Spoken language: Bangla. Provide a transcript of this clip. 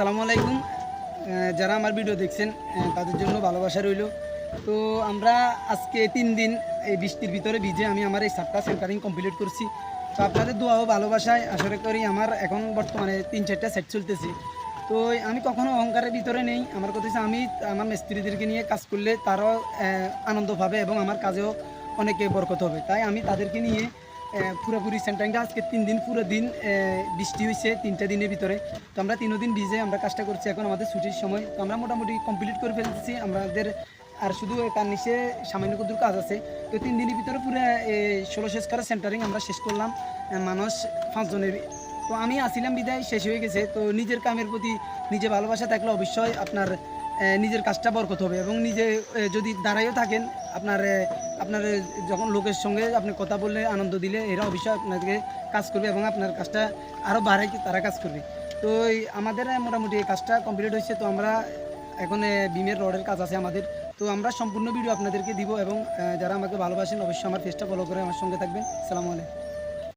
আসসালামু আলাইকুম। যারা আমার ভিডিও দেখছেন তাদের জন্য ভালোবাসা রইল। তো আমরা আজকে 3 দিন এই বৃষ্টির ভিতরে ভিজে আমি আমার এই 7টা সেন্টারিং কমপ্লিট করছি। তো আপনাদের দোয়া ও ভালোবাসায় আশা করি আমার এখন বর্তমানে 3-4টা সেট চলতেছে। তো আমি কখনো অহংকারের ভিতরে নেই। আমার কথা হচ্ছে আমি আমার মিস্ত্রিদেরকে নিয়ে কাজ করলে তারাও আনন্দ পাবে এবং আমার কাজেও অনেকে বরকত হবে। তাই আমি তাদেরকে নিয়ে পুরোপুরি সেন্টারিংটা আজকে 3 দিন পুরো দিন বৃষ্টি হয়েছে 3টা দিনের ভিতরে। তো আমরা 3 দিন ভিজে আমরা কাজটা করছি। এখন আমাদের ছুটির সময়, তো আমরা মোটামুটি কমপ্লিট করে ফেলতেছি আমাদের। আর শুধু তার নিচে সামান্য কদ্দুর কাজ আছে। তো 3 দিনের ভিতরে পুরো 16 শেষ করা সেন্টারিং আমরা শেষ করলাম মানুষ 5 জনের। তো আমি আসিলাম বিদায় শেষ হয়ে গেছে। তো নিজের কামের প্রতি নিজে ভালোবাসা থাকলে অবশ্যই আপনার নিজের কাজটা বরকত হবে এবং নিজে যদি দাঁড়াইও থাকেন আপনার আপনার যখন লোকের সঙ্গে আপনি কথা বললে আনন্দ দিলে এরা অবশ্যই আপনাকে কাজ করবে এবং আপনার কাজটা আরও বাড়াই তারা কাজ করবে। তো আমাদের মোটামুটি এই কাজটা কমপ্লিট হয়েছে। তো আমরা এখন বিমের রডের কাজ আছে আমাদের। তো আমরা সম্পূর্ণ ভিডিও আপনাদেরকে দিব এবং যারা আমাকে ভালোবাসেন অবশ্যই আমার পেজটা ফলো করে আমার সঙ্গে থাকবেন। আসসালামু আলাইকুম।